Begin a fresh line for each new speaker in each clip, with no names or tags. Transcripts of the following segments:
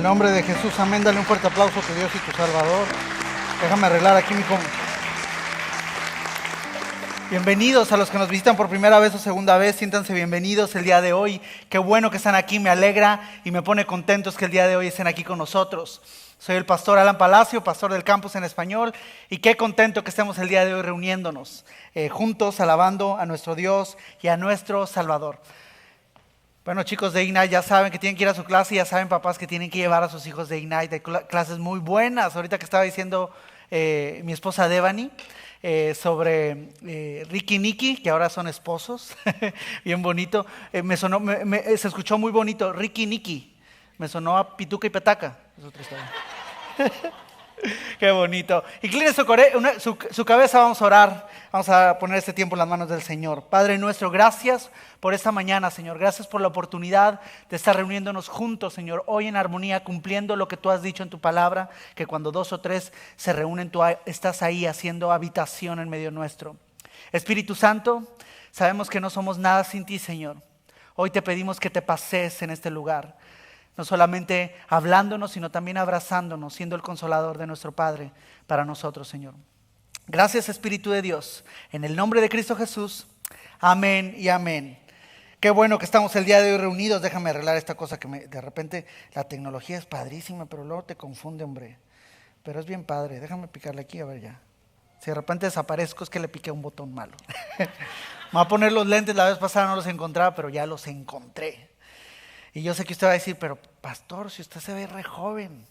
el nombre de Jesús, amén. Dale un fuerte aplauso a tu Dios y tu Salvador. Déjame arreglar aquí mi Bienvenidos a los que nos visitan por primera vez o segunda vez. Siéntanse bienvenidos el día de hoy. Qué bueno que están aquí, me alegra y me pone contentos que el día de hoy estén aquí con nosotros. Soy el pastor Alan Palacio, pastor del campus en español, y qué contento que estemos el día de hoy reuniéndonos juntos, alabando a nuestro Dios y a nuestro Salvador. Bueno, chicos de Ignite ya saben que tienen que ir a su clase, ya saben, papás, que tienen que llevar a sus hijos de Ignite. Hay clases muy buenas. Ahorita que estaba diciendo mi esposa Devani sobre Ricky y Nicky, que ahora son esposos, bien bonito. Se escuchó muy bonito, Ricky y Nicky. Me sonó a Pituca y Petaca. Es otra historia. Qué bonito. Incline su cabeza, vamos a orar. Vamos a poner este tiempo en las manos del Señor. Padre nuestro, gracias por esta mañana, Señor. Gracias por la oportunidad de estar reuniéndonos juntos, Señor, hoy en armonía, cumpliendo lo que tú has dicho en tu palabra, que cuando 2 o 3 se reúnen, tú estás ahí haciendo habitación en medio nuestro. Espíritu Santo, sabemos que no somos nada sin ti, Señor. Hoy te pedimos que te pases en este lugar. No solamente hablándonos, sino también abrazándonos, siendo el consolador de nuestro Padre para nosotros, Señor. Gracias, Espíritu de Dios, en el nombre de Cristo Jesús. Amén y amén. Qué bueno que estamos el día de hoy reunidos. Déjame arreglar esta cosa que de repente la tecnología es padrísima, pero luego te confunde, hombre. Pero es bien padre. Déjame picarle aquí, a ver ya. Si de repente desaparezco es que le piqué un botón malo. Me voy a poner los lentes, la vez pasada no los encontraba, pero ya los encontré. Y yo sé que usted va a decir, pero pastor, si usted se ve re joven.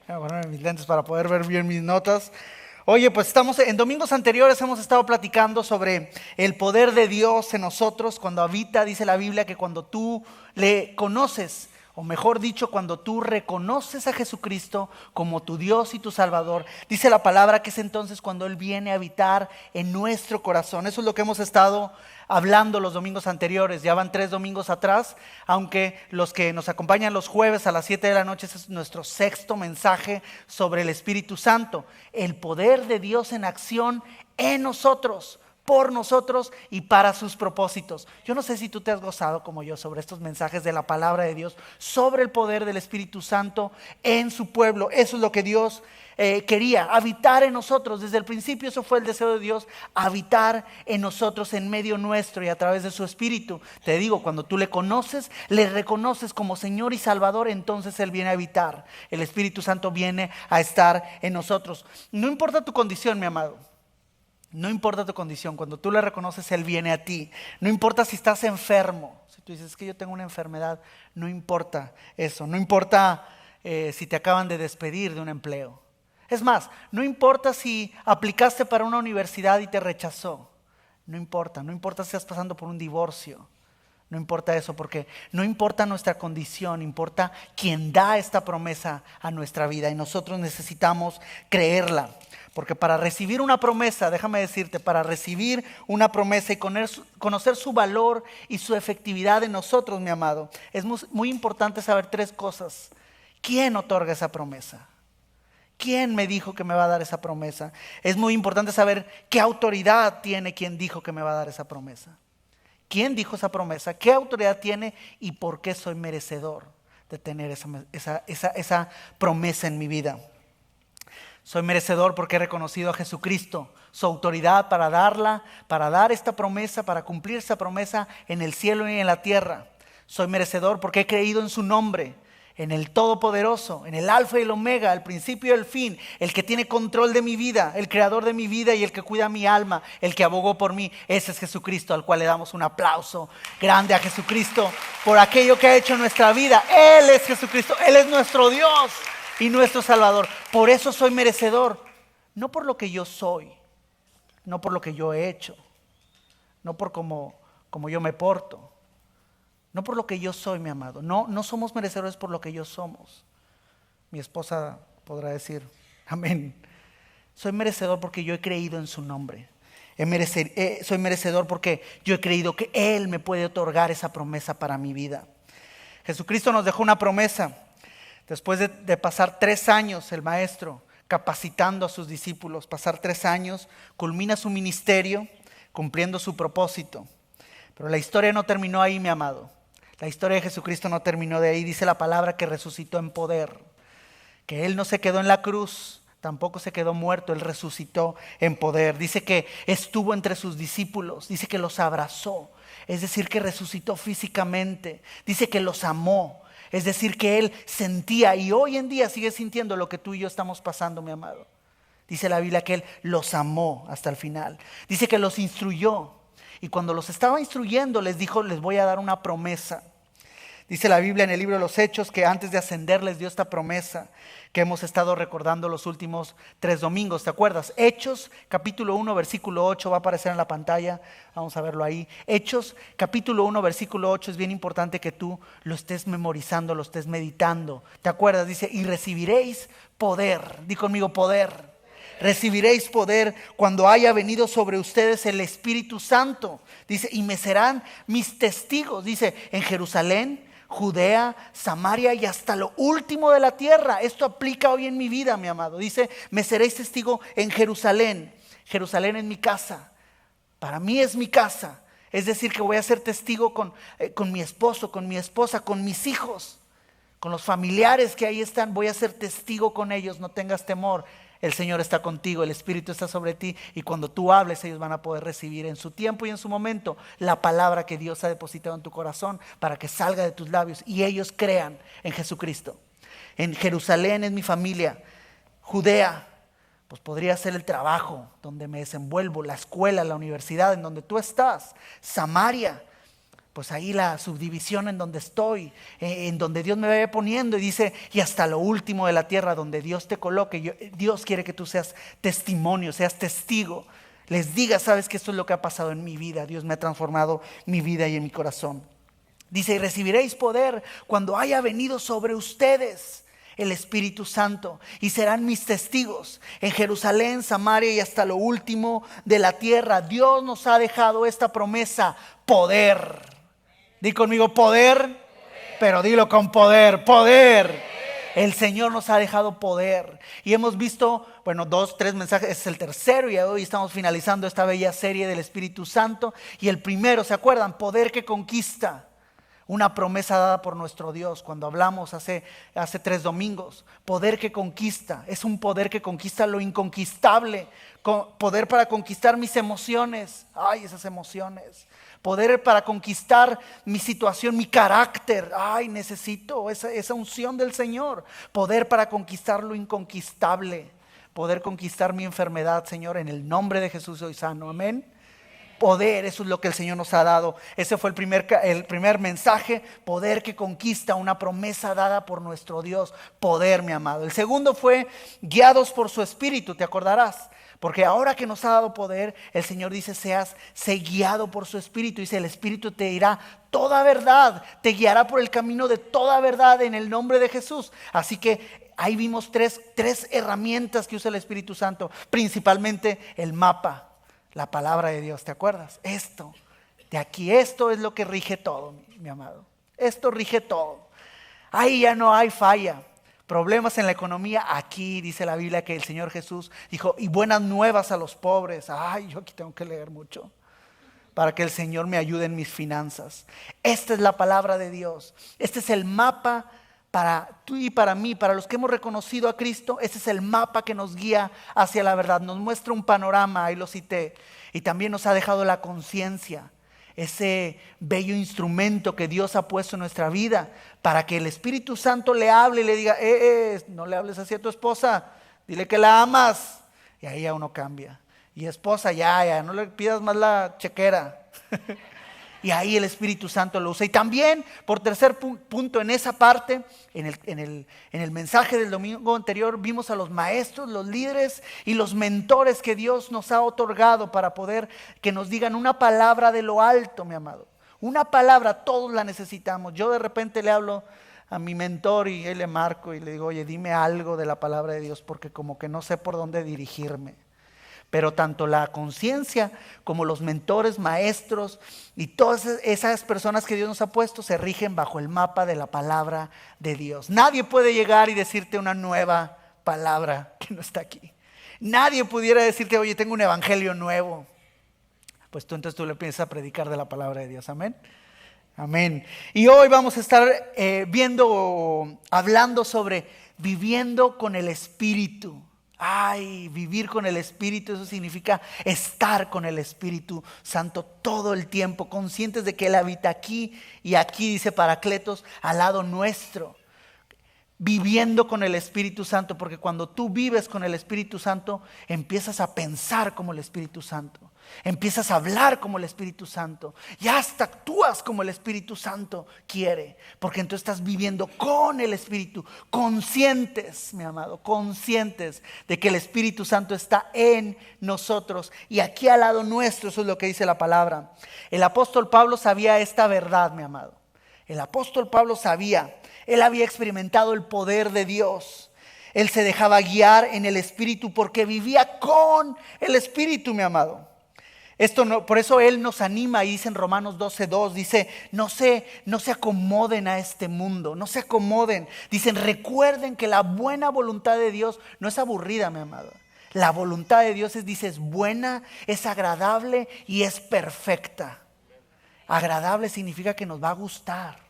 Voy a ponerme mis lentes para poder ver bien mis notas. Oye, pues en domingos anteriores hemos estado platicando sobre el poder de Dios en nosotros cuando habita. Dice la Biblia que cuando tú le conoces, o mejor dicho, cuando tú reconoces a Jesucristo como tu Dios y tu Salvador, dice la palabra que es entonces cuando Él viene a habitar en nuestro corazón. Eso es lo que hemos estado hablando los domingos anteriores. Ya van 3 domingos atrás, aunque los que nos acompañan los jueves a las 7 de la noche, ese es nuestro 6º mensaje sobre el Espíritu Santo. El poder de Dios en acción en nosotros, por nosotros y para sus propósitos. Yo no sé si tú te has gozado como yo sobre estos mensajes de la palabra de Dios, sobre el poder del Espíritu Santo en su pueblo. Eso es lo que Dios quería, habitar en nosotros. Desde el principio eso fue el deseo de Dios, habitar en nosotros, en medio nuestro y a través de su Espíritu. Te digo, cuando tú le conoces, le reconoces como Señor y Salvador, entonces Él viene a habitar. El Espíritu Santo viene a estar en nosotros. No importa tu condición, mi amado. No importa tu condición, cuando tú le reconoces, Él viene a ti. No importa si estás enfermo. Si tú dices, es que yo tengo una enfermedad, no importa eso. No importa si te acaban de despedir de un empleo. Es más, no importa si aplicaste para una universidad y te rechazó. No importa si estás pasando por un divorcio. No importa eso, porque no importa nuestra condición, importa quien da esta promesa a nuestra vida. Y nosotros necesitamos creerla. Porque para recibir una promesa, déjame decirte, para recibir una promesa y conocer su valor y su efectividad en nosotros, mi amado, es muy importante saber 3 cosas. ¿Quién otorga esa promesa? ¿Quién me dijo que me va a dar esa promesa? Es muy importante saber qué autoridad tiene quien dijo que me va a dar esa promesa. ¿Quién dijo esa promesa? ¿Qué autoridad tiene? ¿Y por qué soy merecedor de tener esa promesa en mi vida? Soy merecedor porque he reconocido a Jesucristo, su autoridad para dar esta promesa, para cumplir esa promesa en el cielo y en la tierra. Soy merecedor porque he creído en su nombre, en el Todopoderoso, en el Alfa y el Omega, el principio y el fin, el que tiene control de mi vida, el creador de mi vida y el que cuida mi alma, el que abogó por mí. Ese es Jesucristo, al cual le damos un aplauso grande a Jesucristo por aquello que ha hecho en nuestra vida. Él es Jesucristo, Él es nuestro Dios y nuestro Salvador. Por eso soy merecedor, no por lo que yo soy, no por lo que yo he hecho, no por cómo yo me porto, no por lo que yo soy, mi amado. No somos merecedores por lo que yo somos. Mi esposa podrá decir, amén. Soy merecedor porque yo he creído en su nombre. Soy merecedor porque yo he creído que Él me puede otorgar esa promesa para mi vida. Jesucristo nos dejó una promesa. Después de pasar 3 años, el maestro capacitando a sus discípulos, pasar 3 años, culmina su ministerio cumpliendo su propósito. Pero la historia no terminó ahí, mi amado. La historia de Jesucristo no terminó de ahí. Dice la palabra que resucitó en poder, que Él no se quedó en la cruz, tampoco se quedó muerto, Él resucitó en poder. Dice que estuvo entre sus discípulos, dice que los abrazó, es decir, que resucitó físicamente. Dice que los amó, es decir, que Él sentía y hoy en día sigue sintiendo lo que tú y yo estamos pasando, mi amado. Dice la Biblia que Él los amó hasta el final. Dice que los instruyó y cuando los estaba instruyendo les dijo, les voy a dar una promesa. Dice la Biblia en el libro de los Hechos que antes de ascender les dio esta promesa que hemos estado recordando los últimos 3 domingos. ¿Te acuerdas? Hechos capítulo 1 versículo 8 va a aparecer en la pantalla. Vamos a verlo ahí. Hechos capítulo 1 versículo 8 es bien importante que tú lo estés memorizando, lo estés meditando. ¿Te acuerdas? Dice, y recibiréis poder. Di conmigo, poder. Recibiréis poder cuando haya venido sobre ustedes el Espíritu Santo. Dice, y me serán mis testigos. Dice, en Jerusalén, Judea, Samaria y hasta lo último de la tierra. Esto aplica hoy en mi vida, mi amado. Dice, me seréis testigo en Jerusalén. Jerusalén es mi casa. Para mí es mi casa. Es decir, que voy a ser testigo con mi esposo, con mi esposa, con mis hijos, con los familiares que ahí están. Voy a ser testigo con ellos. No tengas temor. El Señor está contigo, el Espíritu está sobre ti y cuando tú hables ellos van a poder recibir en su tiempo y en su momento la palabra que Dios ha depositado en tu corazón para que salga de tus labios y ellos crean en Jesucristo. En Jerusalén es mi familia, Judea, pues podría ser el trabajo donde me desenvuelvo, la escuela, la universidad en donde tú estás, Samaria. Pues ahí la subdivisión en donde estoy, en donde Dios me vaya poniendo y dice, y hasta lo último de la tierra donde Dios te coloque. Dios quiere que tú seas testimonio, seas testigo. Les diga, sabes que esto es lo que ha pasado en mi vida. Dios me ha transformado mi vida y en mi corazón. Dice, y recibiréis poder cuando haya venido sobre ustedes el Espíritu Santo y serán mis testigos en Jerusalén, Samaria y hasta lo último de la tierra. Dios nos ha dejado esta promesa, poder. Di conmigo poder, pero dilo con poder, poder. El Señor nos ha dejado poder. Y hemos visto, 2, 3 mensajes, es el tercero y hoy estamos finalizando esta bella serie del Espíritu Santo. Y el primero, ¿se acuerdan? Poder que conquista. Una promesa dada por nuestro Dios cuando hablamos hace 3 domingos. Poder que conquista, es un poder que conquista lo inconquistable. Poder para conquistar mis emociones, ay, esas emociones. Poder para conquistar mi situación, mi carácter. Ay, necesito esa unción del Señor. Poder para conquistar lo inconquistable. Poder conquistar mi enfermedad, Señor, en el nombre de Jesús soy sano. Amén. Poder, eso es lo que el Señor nos ha dado. Ese fue el primer mensaje. Poder que conquista, una promesa dada por nuestro Dios. Poder, mi amado. El segundo fue guiados por su Espíritu, te acordarás. Porque ahora que nos ha dado poder, el Señor dice, sé guiado por su Espíritu. Dice, el Espíritu te dirá toda verdad, te guiará por el camino de toda verdad en el nombre de Jesús. Así que ahí vimos tres herramientas que usa el Espíritu Santo, principalmente el mapa, la palabra de Dios, ¿te acuerdas? Esto es lo que rige todo, mi amado. Esto rige todo. Ahí ya no hay falla. Problemas en la economía, aquí dice la Biblia que el Señor Jesús dijo, y buenas nuevas a los pobres. Ay, yo aquí tengo que leer mucho para que el Señor me ayude en mis finanzas. Esta es la palabra de Dios. Este es el mapa para tú y para mí, para los que hemos reconocido a Cristo. Este es el mapa que nos guía hacia la verdad. Nos muestra un panorama, ahí lo cité. Y también nos ha dejado la conciencia. Ese bello instrumento que Dios ha puesto en nuestra vida para que el Espíritu Santo le hable y le diga, no le hables así a tu esposa, dile que la amas. Y ahí ya uno cambia. Y esposa, ya, no le pidas más la chequera. Y ahí el Espíritu Santo lo usa. Y también, por tercer punto, en esa parte, en el mensaje del domingo anterior, vimos a los maestros, los líderes y los mentores que Dios nos ha otorgado para poder que nos digan una palabra de lo alto, mi amado. Una palabra, todos la necesitamos. Yo de repente le hablo a mi mentor y él le marco y le digo, oye, dime algo de la palabra de Dios porque como que no sé por dónde dirigirme. Pero tanto la conciencia como los mentores, maestros y todas esas personas que Dios nos ha puesto se rigen bajo el mapa de la palabra de Dios. Nadie puede llegar y decirte una nueva palabra que no está aquí. Nadie pudiera decirte, oye, tengo un evangelio nuevo. Pues entonces tú le empiezas a predicar de la palabra de Dios, amén. Amén. Y hoy vamos a estar hablando sobre viviendo con el Espíritu. Ay, vivir con el Espíritu, eso significa estar con el Espíritu Santo todo el tiempo, conscientes de que Él habita aquí y aquí, dice Paracletos, al lado nuestro. Viviendo con el Espíritu Santo, porque cuando tú vives con el Espíritu Santo, empiezas a pensar como el Espíritu Santo, empiezas a hablar como el Espíritu Santo y hasta actúas como el Espíritu Santo quiere, porque entonces estás viviendo con el Espíritu, conscientes, mi amado, conscientes de que el Espíritu Santo está en nosotros y aquí al lado nuestro. Eso es lo que dice la palabra. El apóstol Pablo sabía esta verdad, mi amado. El apóstol Pablo sabía. Él había experimentado el poder de Dios. Él se dejaba guiar en el Espíritu porque vivía con el Espíritu, mi amado. Por eso Él nos anima y dice en Romanos 12:2, dice, no se acomoden a este mundo, no se acomoden. Dicen, recuerden que la buena voluntad de Dios no es aburrida, mi amado. La voluntad de Dios es buena, es agradable y es perfecta. Agradable significa que nos va a gustar.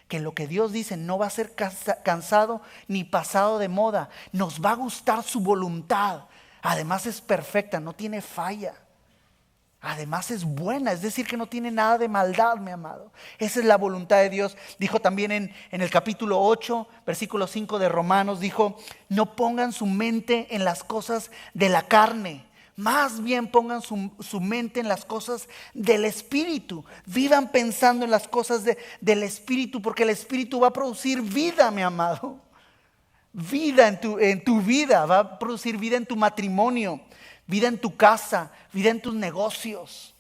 Que lo que Dios dice no va a ser cansado ni pasado de moda. Nos va a gustar su voluntad. Además es perfecta, no tiene falla. Además es buena, es decir que no tiene nada de maldad, mi amado. Esa es la voluntad de Dios. Dijo también en el capítulo 8, versículo 5 de Romanos, dijo, no pongan su mente en las cosas de la carne. Más bien pongan su mente en las cosas del Espíritu. Vivan pensando en las cosas del Espíritu, porque el Espíritu va a producir vida, mi amado. Vida en tu vida, va a producir vida en tu matrimonio, vida en tu casa, vida en tus negocios.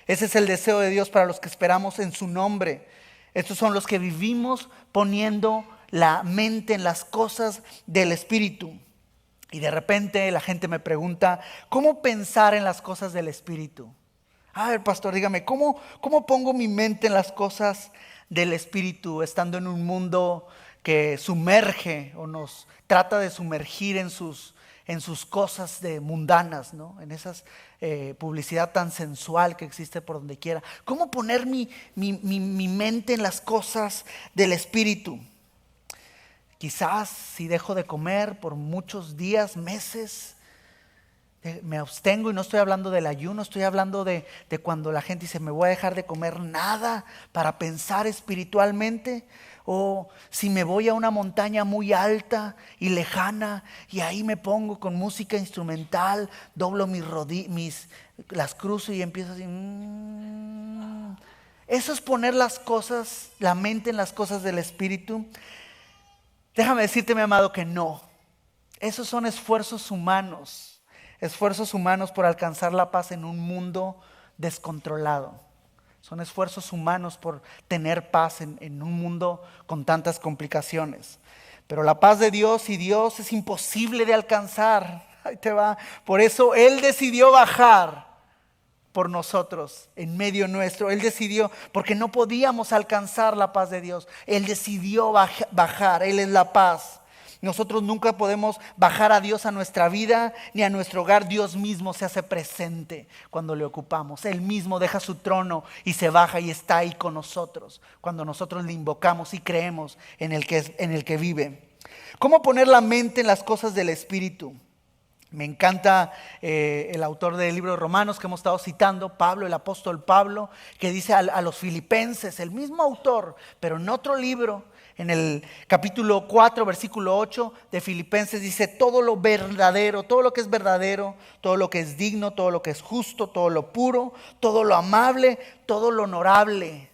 Ese es el deseo de Dios para los que esperamos en su nombre. Estos son los que vivimos poniendo la mente en las cosas del Espíritu. Y de repente la gente me pregunta, ¿cómo pensar en las cosas del Espíritu? A ver, pastor, dígame, ¿cómo pongo mi mente en las cosas del Espíritu estando en un mundo que sumerge o nos trata de sumergir en sus cosas mundanas, ¿no? En esa publicidad tan sensual que existe por donde quiera? ¿Cómo poner mi mente en las cosas del Espíritu? Quizás si dejo de comer por muchos días, meses, me abstengo, y no estoy hablando del ayuno, estoy hablando de cuando la gente dice, me voy a dejar de comer nada para pensar espiritualmente. O si me voy a una montaña muy alta y lejana y ahí me pongo con música instrumental, doblo mis rodillas, las cruzo y empiezo así. Eso es poner la mente en las cosas del Espíritu. Déjame decirte, mi amado, que no. Esos son esfuerzos humanos por alcanzar la paz en un mundo descontrolado. Son esfuerzos humanos por tener paz en un mundo con tantas complicaciones. Pero la paz de Dios y Dios es imposible de alcanzar. Ahí te va. Por eso Él decidió bajar por nosotros, en medio nuestro. Él decidió, porque no podíamos alcanzar la paz de Dios. Él decidió bajar, Él es la paz. Nosotros nunca podemos bajar a Dios a nuestra vida ni a nuestro hogar. Dios mismo se hace presente cuando le ocupamos. Él mismo deja su trono y se baja y está ahí con nosotros cuando nosotros le invocamos y creemos en el que vive. ¿Cómo poner la mente en las cosas del Espíritu? Me encanta el autor del libro de Romanos que hemos estado citando, Pablo, el apóstol Pablo, que dice a los filipenses, el mismo autor, pero en otro libro, en el capítulo 4, versículo 8 de Filipenses, dice, todo lo verdadero, todo lo que es verdadero, todo lo que es digno, todo lo que es justo, todo lo puro, todo lo amable, todo lo honorable.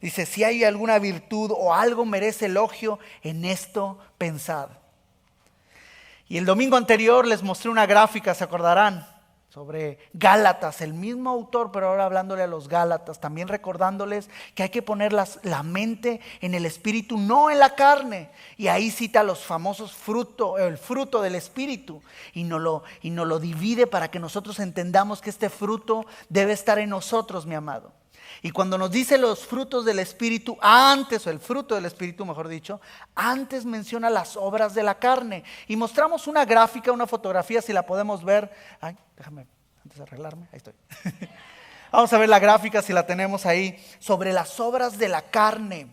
Dice, si hay alguna virtud o algo merece elogio, en esto pensad. Y el domingo anterior les mostré una gráfica, se acordarán, sobre Gálatas, el mismo autor, pero ahora hablándole a los Gálatas, también recordándoles que hay que poner la mente en el Espíritu, no en la carne. Y ahí cita los famosos el fruto del Espíritu, y nos lo divide para que nosotros entendamos que este fruto debe estar en nosotros, mi amado. Y cuando nos dice los frutos del Espíritu, o el fruto del Espíritu, mejor dicho, antes menciona las obras de la carne. Y mostramos una gráfica, una fotografía, si la podemos ver. Ay, déjame antes de arreglarme, ahí estoy. Vamos a ver la gráfica si la tenemos ahí. Sobre las obras de la carne.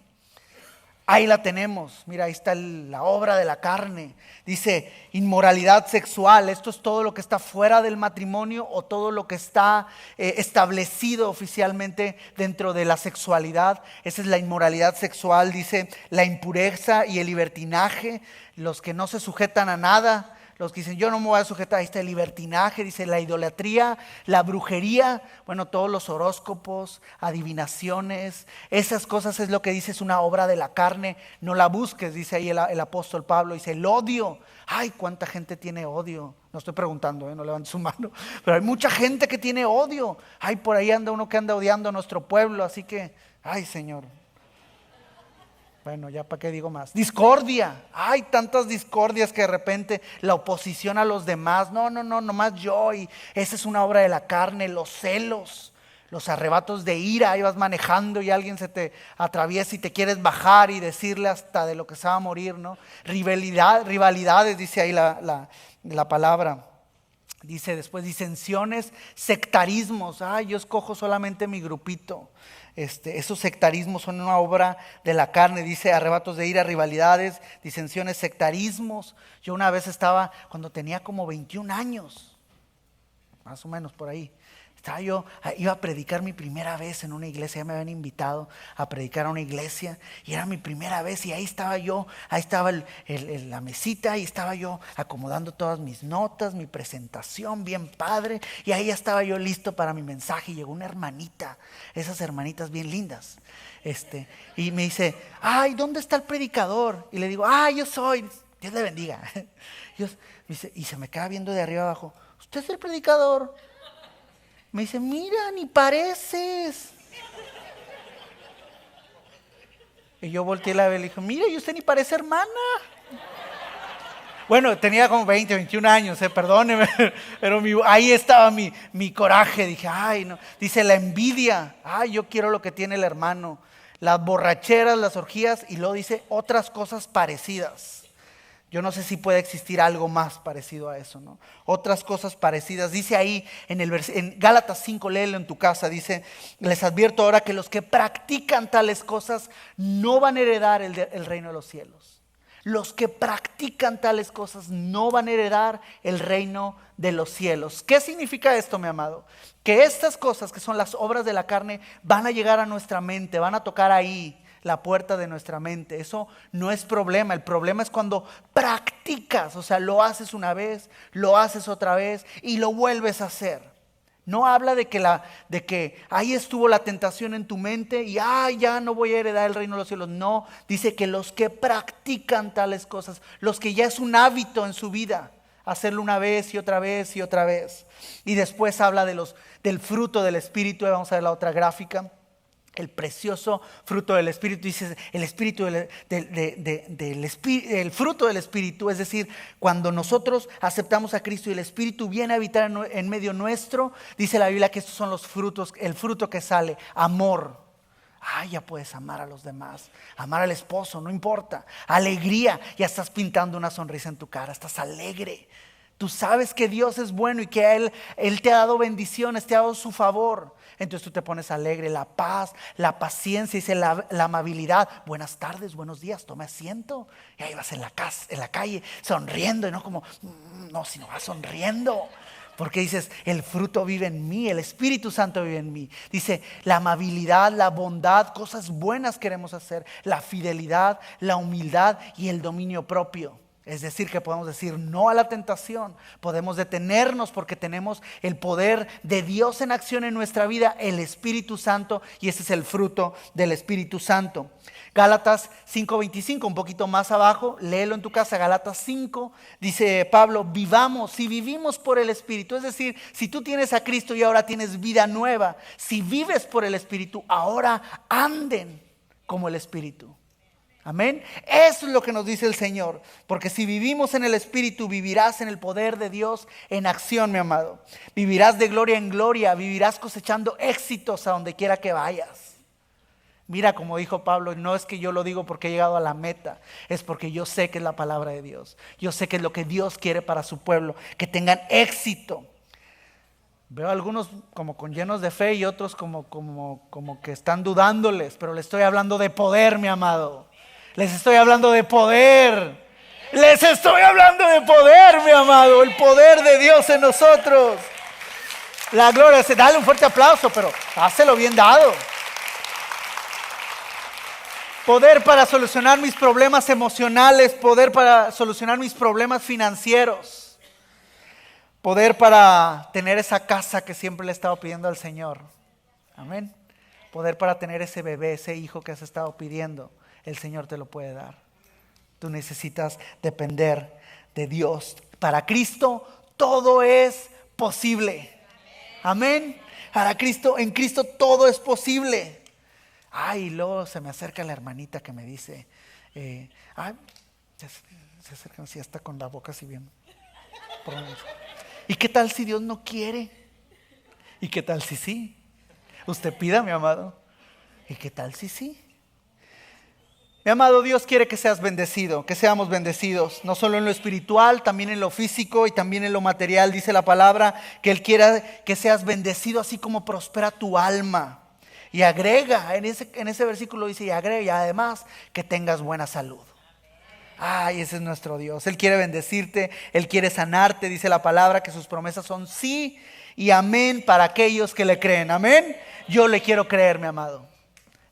Ahí la tenemos. Mira, ahí está la obra de la carne. Dice inmoralidad sexual. Esto es todo lo que está fuera del matrimonio o todo lo que está establecido oficialmente dentro de la sexualidad. Esa es la inmoralidad sexual. Dice la impureza y el libertinaje. Los que no se sujetan a nada. Los que dicen, yo no me voy a sujetar, ahí está el libertinaje, dice la idolatría, la brujería, bueno, todos los horóscopos, adivinaciones, esas cosas es lo que dice, es una obra de la carne, no la busques, dice ahí el apóstol Pablo, dice el odio, ay, cuánta gente tiene odio, no estoy preguntando, no levante su mano, pero hay mucha gente que tiene odio, ay, por ahí anda uno que anda odiando a nuestro pueblo, así que, ay, Señor. Bueno, ya para qué digo más. Discordia. Hay tantas discordias que de repente la oposición a los demás. No, nomás yo. Y esa es una obra de la carne. Los celos, los arrebatos de ira. Ahí vas manejando y alguien se te atraviesa y te quieres bajar y decirle hasta de lo que se va a morir, ¿no? Rivalidades, dice ahí la palabra. Dice después disensiones, sectarismos. Yo escojo solamente mi grupito. Esos sectarismos son una obra de la carne. Dice arrebatos de ira, rivalidades, disensiones, sectarismos. Yo una vez estaba, cuando tenía como 21 años, más o menos por ahí. Iba a predicar mi primera vez en una iglesia, ya me habían invitado a predicar a una iglesia y era mi primera vez y ahí estaba yo, ahí estaba la mesita y estaba yo acomodando todas mis notas, mi presentación bien padre y ahí ya estaba yo listo para mi mensaje y llegó una hermanita, esas hermanitas bien lindas, y me dice, ay, ¿dónde está el predicador? Y le digo, yo soy, Dios le bendiga. Y se me queda viendo de arriba abajo, ¿usted es el predicador? Me dice, mira, ni pareces. Y yo volteé la vez y le dije, mira, y usted ni parece hermana. Bueno, tenía como 20, 21 años, perdóneme, pero ahí estaba mi coraje. Dije, ay, no. Dice la envidia, yo quiero lo que tiene el hermano. Las borracheras, las orgías, y luego dice otras cosas parecidas. Yo no sé si puede existir algo más parecido a eso, ¿no? Otras cosas parecidas. Dice ahí en Gálatas 5, léelo en tu casa. Dice, les advierto ahora que los que practican tales cosas no van a heredar el reino de los cielos. Los que practican tales cosas no van a heredar el reino de los cielos. ¿Qué significa esto, mi amado? Que estas cosas que son las obras de la carne van a llegar a nuestra mente, van a tocar ahí la puerta de nuestra mente. Eso no es problema. El problema es cuando practicas, o sea, lo haces una vez, lo haces otra vez y lo vuelves a hacer. No habla de que ahí estuvo la tentación en tu mente y ya no voy a heredar el reino de los cielos. No, dice que los que practican tales cosas, los que ya es un hábito en su vida, hacerlo una vez y otra vez y otra vez. Y después habla del fruto del Espíritu. Vamos a ver la otra gráfica. El precioso fruto del Espíritu, dice el Espíritu el fruto del Espíritu, es decir, cuando nosotros aceptamos a Cristo y el Espíritu viene a habitar en medio nuestro, dice la Biblia que estos son los frutos, el fruto que sale, amor. Ya puedes amar a los demás, amar al esposo, no importa. Alegría, ya estás pintando una sonrisa en tu cara, estás alegre. Tú sabes que Dios es bueno y que Él te ha dado bendiciones, te ha dado su favor. Entonces tú te pones alegre, la paz, la paciencia, dice la amabilidad. Buenas tardes, buenos días, tome asiento. Y ahí vas en la calle sonriendo y no como, no, sino vas sonriendo. Porque dices, el fruto vive en mí, el Espíritu Santo vive en mí. Dice, la amabilidad, la bondad, cosas buenas queremos hacer. La fidelidad, la humildad y el dominio propio. Es decir, que podemos decir no a la tentación, podemos detenernos porque tenemos el poder de Dios en acción en nuestra vida, el Espíritu Santo, y ese es el fruto del Espíritu Santo. Gálatas 5:25, un poquito más abajo, léelo en tu casa, Gálatas 5, dice Pablo, vivamos, si vivimos por el Espíritu, es decir, si tú tienes a Cristo y ahora tienes vida nueva, si vives por el Espíritu, ahora anden como el Espíritu. Amén. Eso es lo que nos dice el Señor. Porque si vivimos en el Espíritu, vivirás en el poder de Dios en acción, mi amado. Vivirás de gloria en gloria, vivirás cosechando éxitos a donde quiera que vayas. Mira, como dijo Pablo, no es que yo lo digo porque he llegado a la meta, es porque yo sé que es la palabra de Dios. Yo sé que es lo que Dios quiere para su pueblo, que tengan éxito. Veo a algunos como con llenos de fe y otros como que están dudándoles, pero les estoy hablando de poder, mi amado. Les estoy hablando de poder. Les estoy hablando de poder, mi amado. El poder de Dios en nosotros. La gloria, dale un fuerte aplauso, pero hácelo bien dado. Poder para solucionar mis problemas emocionales, poder para solucionar mis problemas financieros, poder para tener esa casa que siempre le he estado pidiendo al Señor. Amén. Poder para tener ese bebé, ese hijo que has estado pidiendo, el Señor te lo puede dar. Tú necesitas depender de Dios. Para Cristo todo es posible. Amén. Para Cristo, en Cristo todo es posible. Ay, luego se me acerca la hermanita que me dice, se acerca así hasta con la boca así bien. ¿Y qué tal si Dios no quiere? ¿Y qué tal si sí? Usted pida, mi amado. ¿Y qué tal si sí? Mi amado, Dios quiere que seas bendecido, que seamos bendecidos, no solo en lo espiritual, también en lo físico y también en lo material. Dice la palabra que Él quiere que seas bendecido así como prospera tu alma. Y agrega, en ese versículo dice, y agrega, y además que tengas buena salud. Ay, ese es nuestro Dios. Él quiere bendecirte, Él quiere sanarte. Dice la palabra que sus promesas son sí y amén para aquellos que le creen. Amén. Yo le quiero creer, mi amado.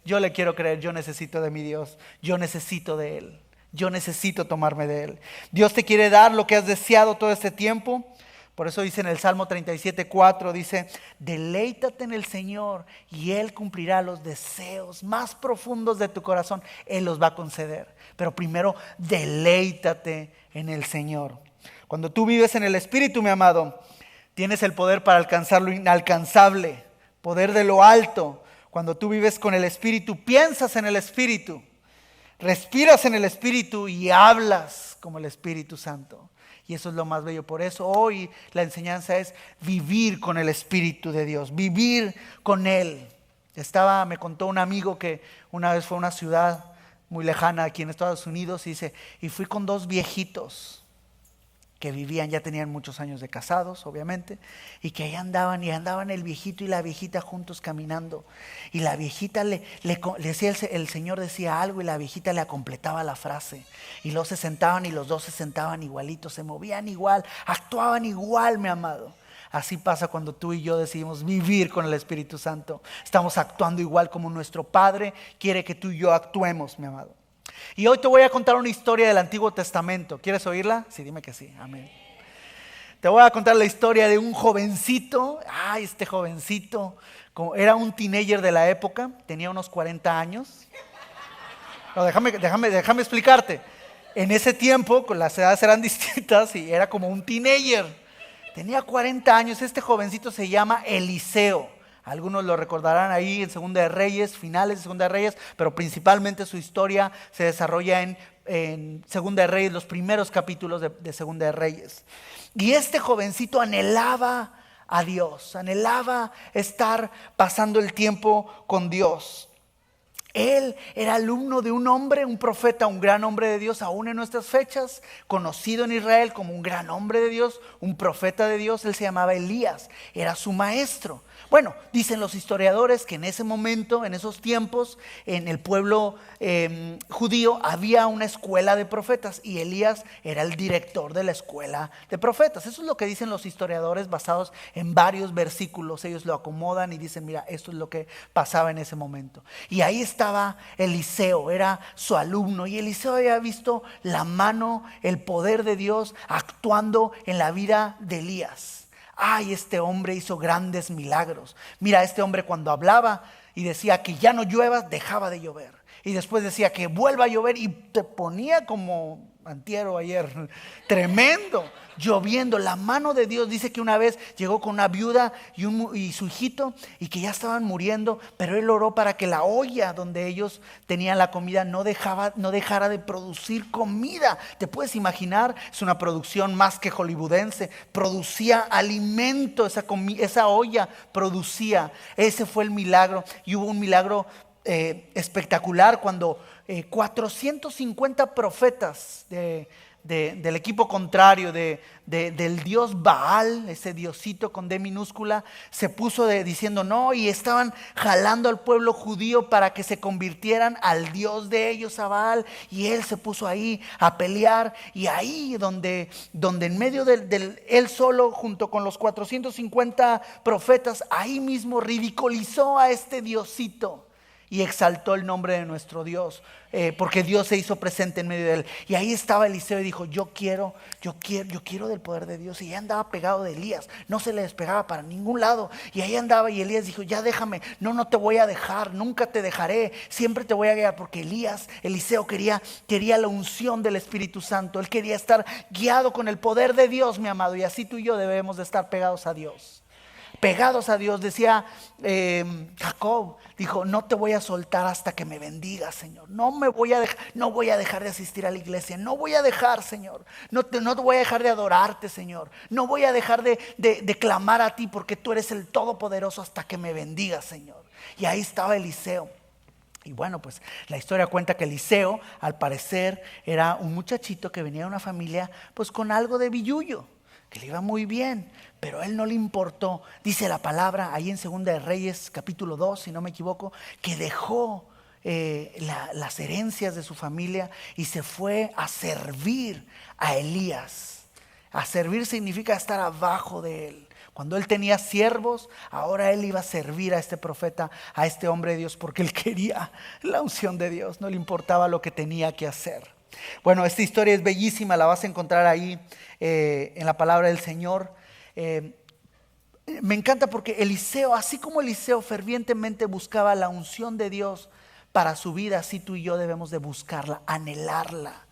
Yo le quiero creer. Yo necesito de mi Dios. Yo necesito de Él. Yo necesito tomarme de Él. Dios te quiere dar lo que has deseado todo este tiempo. Por eso dice en el Salmo 37:4, dice, deleítate en el Señor y Él cumplirá los deseos más profundos de tu corazón. Él los va a conceder. Pero primero, deleítate en el Señor. Cuando tú vives en el Espíritu, mi amado, tienes el poder para alcanzar lo inalcanzable, poder de lo alto. Cuando tú vives con el Espíritu, piensas en el Espíritu, respiras en el Espíritu y hablas como el Espíritu Santo. Y eso es lo más bello. Por eso hoy la enseñanza es vivir con el Espíritu de Dios, vivir con Él. Me contó un amigo que una vez fue a una ciudad muy lejana aquí en Estados Unidos y dice, y fui con dos viejitos que vivían, ya tenían muchos años de casados, obviamente, y que ahí andaban el viejito y la viejita juntos caminando. Y la viejita le decía, el Señor decía algo y la viejita le completaba la frase. Y luego se sentaban y los dos se sentaban igualitos, se movían igual, actuaban igual, mi amado. Así pasa cuando tú y yo decidimos vivir con el Espíritu Santo. Estamos actuando igual como nuestro Padre quiere que tú y yo actuemos, mi amado. Y hoy te voy a contar una historia del Antiguo Testamento. ¿Quieres oírla? Sí, dime que sí. Amén. Te voy a contar la historia de un jovencito. Ay, este jovencito era un teenager de la época. Tenía unos 40 años. No, déjame explicarte. En ese tiempo, las edades eran distintas y era como un teenager. Tenía 40 años. Este jovencito se llama Eliseo. Algunos lo recordarán ahí en Segunda de Reyes, finales de Segunda de Reyes, pero principalmente su historia se desarrolla en Segunda de Reyes, los primeros capítulos de Segunda de Reyes. Y este jovencito anhelaba a Dios, anhelaba estar pasando el tiempo con Dios. Él era alumno de un hombre, un profeta, un gran hombre de Dios, aún en nuestras fechas, conocido en Israel como un gran hombre de Dios, un profeta de Dios. Él se llamaba Elías, era su maestro. Bueno, dicen los historiadores que en ese momento, en esos tiempos, en el pueblo judío había una escuela de profetas y Elías era el director de la escuela de profetas. Eso es lo que dicen los historiadores basados en varios versículos. Ellos lo acomodan y dicen, mira, esto es lo que pasaba en ese momento. Y ahí estaba Eliseo, era su alumno, y Eliseo había visto la mano, el poder de Dios actuando en la vida de Elías. Ay, este hombre hizo grandes milagros. Mira, este hombre cuando hablaba y decía que ya no llueva, dejaba de llover. Y después decía que vuelva a llover y te ponía como antier o ayer, tremendo, lloviendo. La mano de Dios dice que una vez llegó con una viuda y su hijito y que ya estaban muriendo, pero él oró para que la olla donde ellos tenían la comida no dejara de producir comida. ¿Te puedes imaginar? Es una producción más que hollywoodense. Producía alimento, esa olla producía. Ese fue el milagro. Y hubo un milagro espectacular cuando 450 profetas de del equipo contrario, del dios Baal, ese diosito con D minúscula, se puso diciendo no, y estaban jalando al pueblo judío para que se convirtieran al dios de ellos, a Baal, y él se puso ahí a pelear, y ahí donde en medio él solo junto con los 450 profetas, ahí mismo ridiculizó a este diosito y exaltó el nombre de nuestro Dios, porque Dios se hizo presente en medio de él. Y ahí estaba Eliseo y dijo, yo quiero del poder de Dios. Y ya andaba pegado de Elías, no se le despegaba para ningún lado. Y ahí andaba, y Elías dijo, ya déjame, no te voy a dejar, nunca te dejaré, siempre te voy a guiar. Porque Eliseo quería la unción del Espíritu Santo. Él quería estar guiado con el poder de Dios, mi amado. Y así tú y yo debemos de estar pegados a Dios. Pegados a Dios. Decía Jacob, dijo, no te voy a soltar hasta que me bendigas, Señor. No voy a dejar de asistir a la iglesia. No voy a dejar, Señor. No te voy a dejar de adorarte, Señor. No voy a dejar de clamar a ti, porque tú eres el Todopoderoso, hasta que me bendigas, Señor. Y ahí estaba Eliseo. Y bueno, pues la historia cuenta que Eliseo, al parecer, era un muchachito que venía de una familia pues con algo de billullo, que le iba muy bien, pero a él no le importó. Dice la palabra ahí en Segunda de Reyes capítulo 2, si no me equivoco, que dejó las herencias de su familia y se fue a servir a Elías. A servir significa estar abajo de él. Cuando él tenía siervos, ahora él iba a servir a este profeta, a este hombre de Dios, porque él quería la unción de Dios, no le importaba lo que tenía que hacer. Bueno, esta historia es bellísima, la vas a encontrar ahí en la palabra del Señor. Me encanta porque Eliseo, así como Eliseo fervientemente buscaba la unción de Dios para su vida, así tú y yo debemos de buscarla, anhelarla.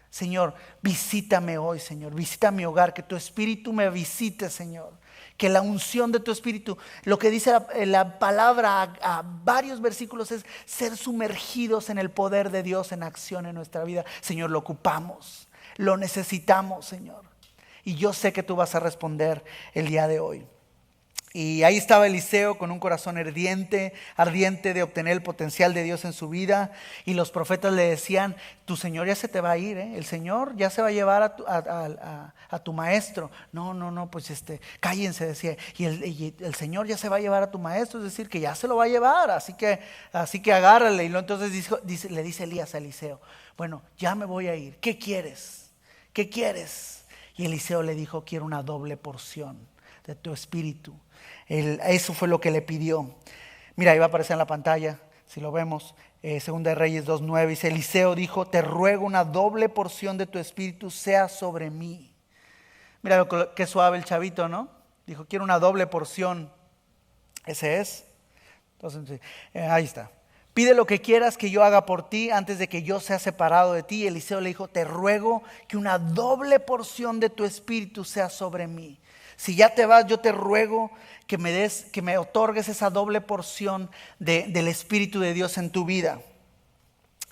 Señor, visítame hoy, Señor, visita mi hogar, que tu Espíritu me visite, Señor. Que la unción de tu Espíritu, lo que dice la palabra a varios versículos, es ser sumergidos en el poder de Dios en acción en nuestra vida. Señor, lo ocupamos, lo necesitamos, Señor. Y yo sé que tú vas a responder el día de hoy. Y ahí estaba Eliseo con un corazón ardiente de obtener el potencial de Dios en su vida. Y los profetas le decían, tu Señor ya se te va a ir, el Señor ya se va a llevar a tu maestro. No, pues cállense, decía. Y el Señor ya se va a llevar a tu maestro, es decir, que ya se lo va a llevar, así que agárrale. Y entonces le dice Elías a Eliseo, bueno, ya me voy a ir, ¿qué quieres? ¿Qué quieres? Y Eliseo le dijo, quiero una doble porción de tu espíritu. Eso fue lo que le pidió. Mira, ahí va a aparecer en la pantalla, si lo vemos, Segunda de Reyes 2:9, dice, Eliseo dijo, te ruego una doble porción de tu espíritu sea sobre mí. Mira qué suave el chavito, ¿no? Dijo, quiero una doble porción. Ese es. Entonces, ahí está. Pide lo que quieras que yo haga por ti antes de que yo sea separado de ti. Eliseo le dijo, te ruego que una doble porción de tu espíritu sea sobre mí. Si ya te vas, yo te ruego que me otorgues esa doble porción del Espíritu de Dios en tu vida.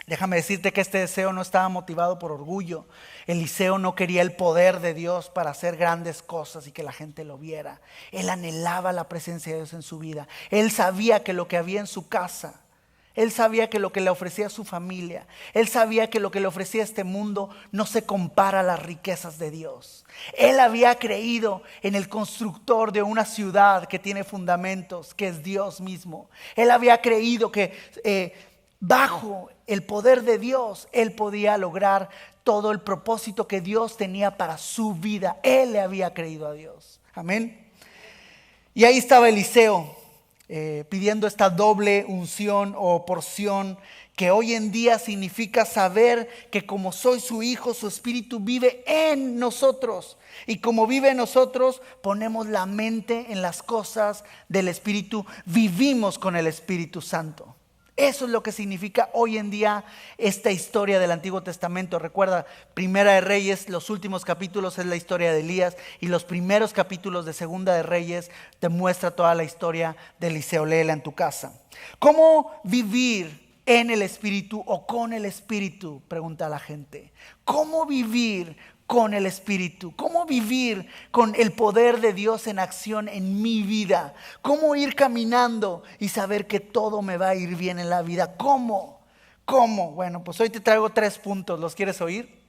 Déjame decirte que este deseo no estaba motivado por orgullo. Eliseo no quería el poder de Dios para hacer grandes cosas y que la gente lo viera. Él anhelaba la presencia de Dios en su vida. Él sabía que lo que había en su casa, él sabía que lo que le ofrecía a su familia, él sabía que lo que le ofrecía a este mundo no se compara a las riquezas de Dios. Él había creído en el constructor de una ciudad que tiene fundamentos, que es Dios mismo. Él había creído que bajo el poder de Dios, él podía lograr todo el propósito que Dios tenía para su vida. Él le había creído a Dios. Amén. Y ahí estaba Eliseo. Pidiendo esta doble unción o porción que hoy en día significa saber que como soy su hijo, su espíritu vive en nosotros, y como vive en nosotros, ponemos la mente en las cosas del espíritu, vivimos con el Espíritu Santo. Eso es lo que significa hoy en día esta historia del Antiguo Testamento. Recuerda, Primera de Reyes, los últimos capítulos es la historia de Elías, y los primeros capítulos de Segunda de Reyes te muestra toda la historia de Eliseo. Léela en tu casa. ¿Cómo vivir en el Espíritu o con el Espíritu? Pregunta la gente. ¿Cómo vivir con el Espíritu? ¿Cómo vivir con el poder de Dios en acción en mi vida? ¿Cómo ir caminando y saber que todo me va a ir bien en la vida? ¿Cómo? Bueno, pues hoy te traigo 3 puntos. ¿Los quieres oír?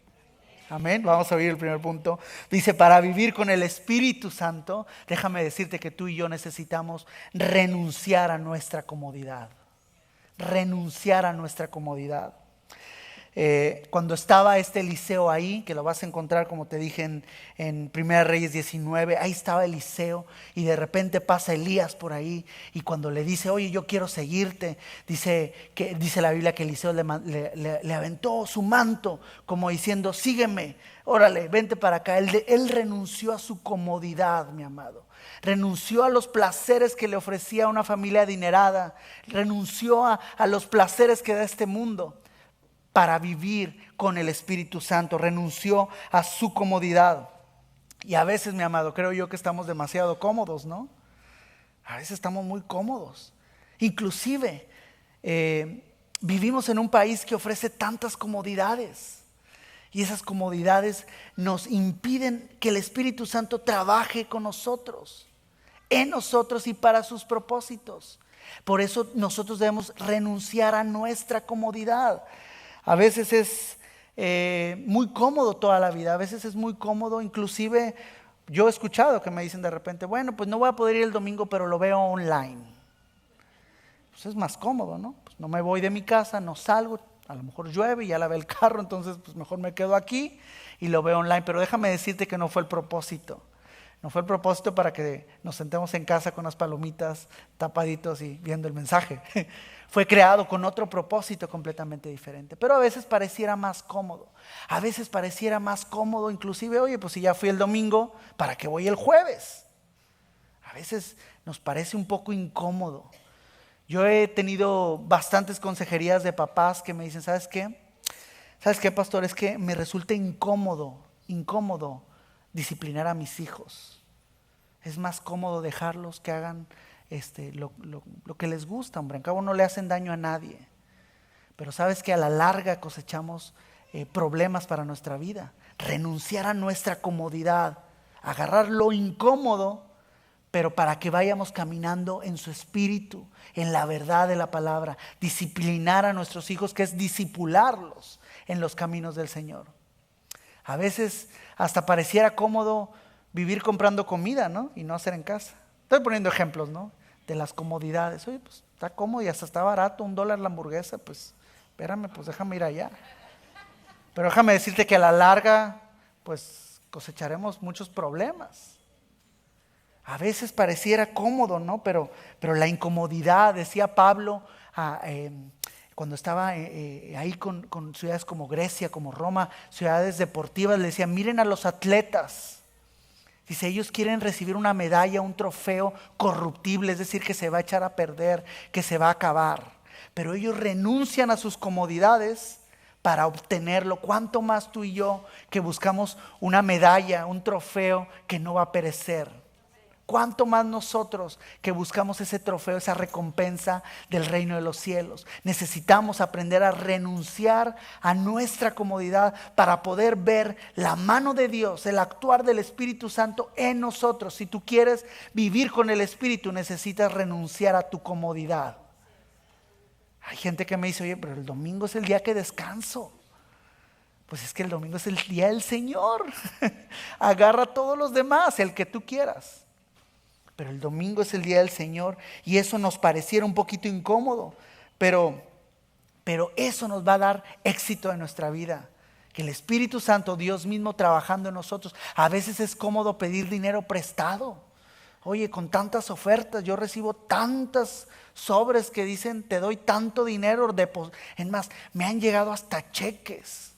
Amén. Vamos a oír el primer punto. Dice, para vivir con el Espíritu Santo, déjame decirte que tú y yo necesitamos renunciar a nuestra comodidad. Renunciar a nuestra comodidad. Cuando estaba Eliseo ahí, que lo vas a encontrar como te dije en 1 Reyes 19, ahí estaba Eliseo y de repente pasa Elías por ahí y cuando le dice, oye, yo quiero seguirte, dice la Biblia que Eliseo le aventó su manto como diciendo, sígueme, órale, vente para acá. Él renunció a su comodidad, mi amado. Renunció a los placeres que le ofrecía una familia adinerada, renunció a los placeres que da este mundo para vivir con el Espíritu Santo, renunció a su comodidad. Y a veces, mi amado, creo yo que estamos demasiado cómodos, ¿no? A veces estamos muy cómodos. Inclusive, vivimos en un país que ofrece tantas comodidades. Y esas comodidades nos impiden que el Espíritu Santo trabaje con nosotros, en nosotros y para sus propósitos. Por eso nosotros debemos renunciar a nuestra comodidad. A veces es muy cómodo toda la vida, a veces es muy cómodo, inclusive yo he escuchado que me dicen de repente, bueno, pues no voy a poder ir el domingo, pero lo veo online. Pues es más cómodo, ¿no? Pues no me voy de mi casa, no salgo, a lo mejor llueve y ya lavé el carro, entonces pues mejor me quedo aquí y lo veo online. Pero déjame decirte que no fue el propósito. No fue el propósito para que nos sentemos en casa con las palomitas tapaditos y viendo el mensaje. Fue creado con otro propósito completamente diferente. Pero a veces pareciera más cómodo. A veces pareciera más cómodo, inclusive, oye, pues si ya fui el domingo, ¿para qué voy el jueves? A veces nos parece un poco incómodo. Yo he tenido bastantes consejerías de papás que me dicen, ¿sabes qué? ¿Sabes qué, pastor? Es que me resulta incómodo disciplinar a mis hijos. Es más cómodo dejarlos que hagan lo que les gusta, hombre. En cabo no le hacen daño a nadie. Pero sabes que a la larga cosechamos problemas para nuestra vida. Renunciar a nuestra comodidad, agarrar lo incómodo, pero para que vayamos caminando en su espíritu, en la verdad de la palabra. Disciplinar a nuestros hijos, que es discipularlos en los caminos del Señor. A veces hasta pareciera cómodo vivir comprando comida, ¿no? Y no hacer en casa. Estoy poniendo ejemplos, ¿no? De las comodidades. Oye, pues está cómodo y hasta está barato, $1 la hamburguesa, pues espérame, pues déjame ir allá. Pero déjame decirte que a la larga, pues cosecharemos muchos problemas. A veces pareciera cómodo, ¿no? Pero la incomodidad, decía Pablo, cuando estaba ahí con ciudades como Grecia, como Roma, ciudades deportivas, le decía, miren a los atletas. Dice, ellos quieren recibir una medalla, un trofeo corruptible, es decir, que se va a echar a perder, que se va a acabar. Pero ellos renuncian a sus comodidades para obtenerlo. ¿Cuánto más tú y yo que buscamos una medalla, un trofeo que no va a perecer? ¿Cuánto más nosotros que buscamos ese trofeo, esa recompensa del reino de los cielos? Necesitamos aprender a renunciar a nuestra comodidad para poder ver la mano de Dios, el actuar del Espíritu Santo en nosotros. Si tú quieres vivir con el Espíritu, necesitas renunciar a tu comodidad. Hay gente que me dice, oye, pero el domingo es el día que descanso. Pues es que el domingo es el día del Señor. Agarra a todos los demás, el que tú quieras. Pero el domingo es el día del Señor y eso nos pareciera un poquito incómodo, pero eso nos va a dar éxito en nuestra vida. Que el Espíritu Santo, Dios mismo trabajando en nosotros. A veces es cómodo pedir dinero prestado. Oye, con tantas ofertas, yo recibo tantas sobres que dicen, te doy tanto dinero. Es más, me han llegado hasta cheques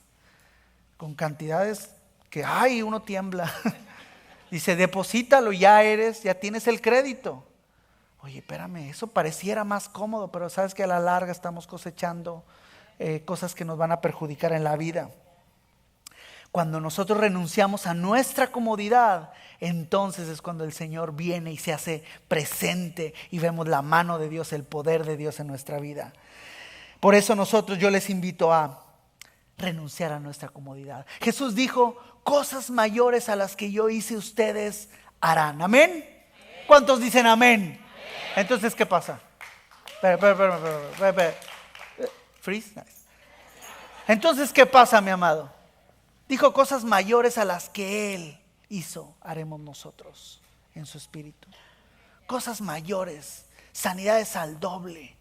con cantidades que, ay, uno tiembla. Dice, deposítalo, ya tienes el crédito. Oye, espérame, eso pareciera más cómodo, pero sabes que a la larga estamos cosechando cosas que nos van a perjudicar en la vida. Cuando nosotros renunciamos a nuestra comodidad, entonces es cuando el Señor viene y se hace presente y vemos la mano de Dios, el poder de Dios en nuestra vida. Por eso yo les invito a renunciar a nuestra comodidad. Jesús dijo, cosas mayores a las que yo hice ustedes harán. ¿Amén? ¿Cuántos dicen amén? Entonces, ¿qué pasa? Espera. Freeze. Nice. Entonces, ¿qué pasa, mi amado? Dijo, cosas mayores a las que Él hizo, haremos nosotros en su espíritu. Cosas mayores, sanidades al doble,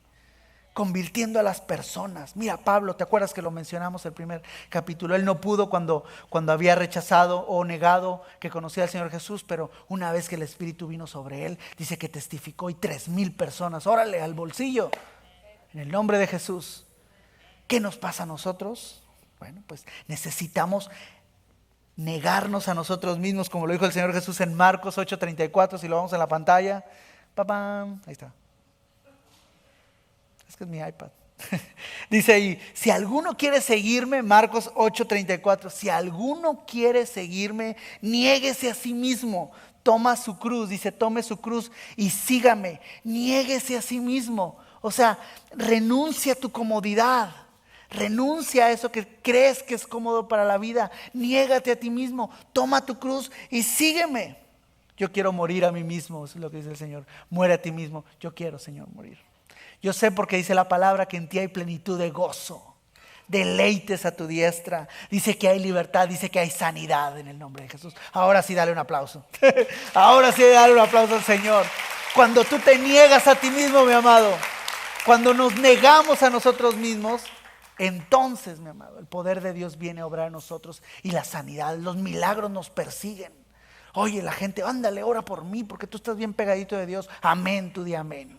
convirtiendo a las personas. Mira, Pablo, ¿te acuerdas que lo mencionamos el primer capítulo? Él no pudo cuando había rechazado o negado que conocía al Señor Jesús, pero una vez que el Espíritu vino sobre él, dice que testificó y 3,000 personas, órale, al bolsillo, en el nombre de Jesús. ¿Qué nos pasa a nosotros? Bueno, pues necesitamos negarnos a nosotros mismos, como lo dijo el Señor Jesús en Marcos 8:34, si lo vamos en la pantalla. ¡Papam! Ahí está. Es que es mi iPad. Dice ahí, si alguno quiere seguirme, Marcos 8:34, si alguno quiere seguirme, niéguese a sí mismo, toma su cruz, dice, tome su cruz y sígame, niéguese a sí mismo. O sea, renuncia a tu comodidad, renuncia a eso que crees que es cómodo para la vida, niégate a ti mismo, toma tu cruz y sígueme. Yo quiero morir a mí mismo, es lo que dice el Señor, muere a ti mismo, yo quiero, Señor, morir. Yo sé porque dice la palabra que en ti hay plenitud de gozo, deleites a tu diestra. Dice que hay libertad, dice que hay sanidad en el nombre de Jesús. Ahora sí dale un aplauso. Ahora sí dale un aplauso al Señor. Cuando tú te niegas a ti mismo, mi amado, cuando nos negamos a nosotros mismos, entonces, mi amado, el poder de Dios viene a obrar en nosotros y la sanidad, los milagros nos persiguen. Oye, la gente, ándale, ora por mí porque tú estás bien pegadito de Dios. Amén, tú di amén.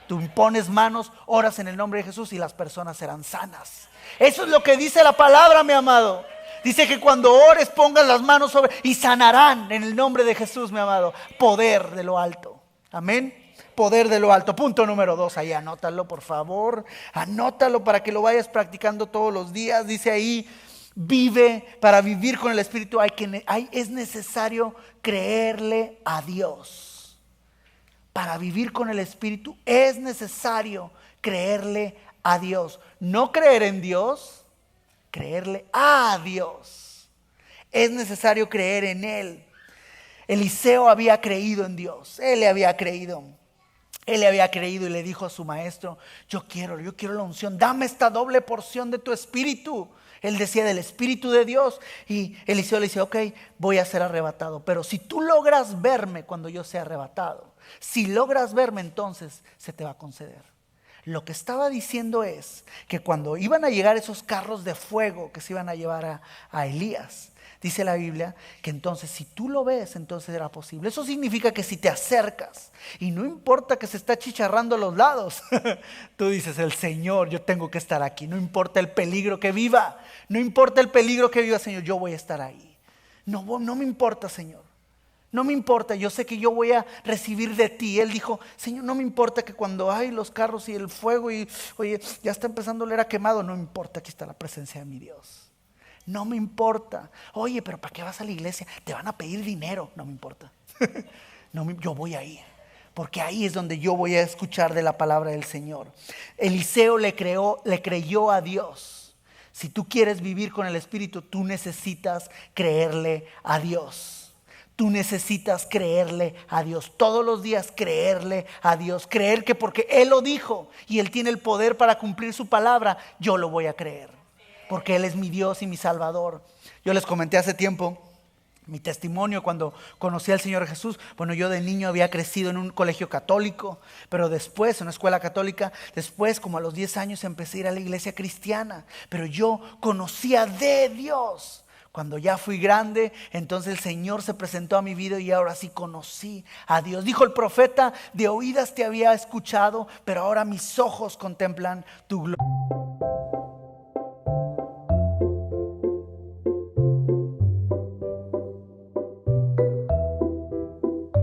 Tú impones manos, oras en el nombre de Jesús y las personas serán sanas. Eso es lo que dice la palabra, mi amado. Dice que cuando ores pongas las manos sobre y sanarán en el nombre de Jesús, mi amado. Poder de lo alto. Amén. Poder de lo alto. Punto número 2, ahí anótalo por favor. Anótalo para que lo vayas practicando todos los días. Dice ahí, para vivir con el Espíritu es necesario creerle a Dios. Para vivir con el Espíritu es necesario creerle a Dios. No creer en Dios, creerle a Dios. Es necesario creer en Él. Eliseo había creído en Dios. Él le había creído y le dijo a su maestro, yo quiero la unción. Dame esta doble porción de tu Espíritu. Él decía del Espíritu de Dios. Y Eliseo le dice, ok, voy a ser arrebatado. Pero si tú logras verme cuando yo sea arrebatado, si logras verme, entonces se te va a conceder. Lo que estaba diciendo es que cuando iban a llegar esos carros de fuego que se iban a llevar a Elías, dice la Biblia que entonces si tú lo ves, entonces era posible. Eso significa que si te acercas y no importa que se está chicharrando a los lados, tú dices, el Señor, yo tengo que estar aquí. No importa el peligro que viva, Señor, yo voy a estar ahí. No me importa, Señor. No me importa, yo sé que yo voy a recibir de ti. Él dijo, Señor, no me importa que cuando hay los carros y el fuego y oye, ya está empezando a oler a quemado. No me importa, aquí está la presencia de mi Dios. No me importa. Oye, pero ¿para qué vas a la iglesia? Te van a pedir dinero. No me importa. Yo voy ahí, porque ahí es donde yo voy a escuchar de la palabra del Señor. Eliseo le creyó a Dios. Si tú quieres vivir con el Espíritu, tú necesitas creerle a Dios. Tú necesitas creerle a Dios. Todos los días creerle a Dios. Creer que porque Él lo dijo y Él tiene el poder para cumplir su palabra, yo lo voy a creer. Porque Él es mi Dios y mi Salvador. Yo les comenté hace tiempo mi testimonio cuando conocí al Señor Jesús. Bueno, yo de niño había crecido en un colegio católico, pero después, en una escuela católica, después como a los 10 años empecé a ir a la iglesia cristiana. Pero yo conocía de Dios. Cuando ya fui grande, entonces el Señor se presentó a mi vida y ahora sí conocí a Dios. Dijo el profeta, de oídas te había escuchado, pero ahora mis ojos contemplan tu gloria.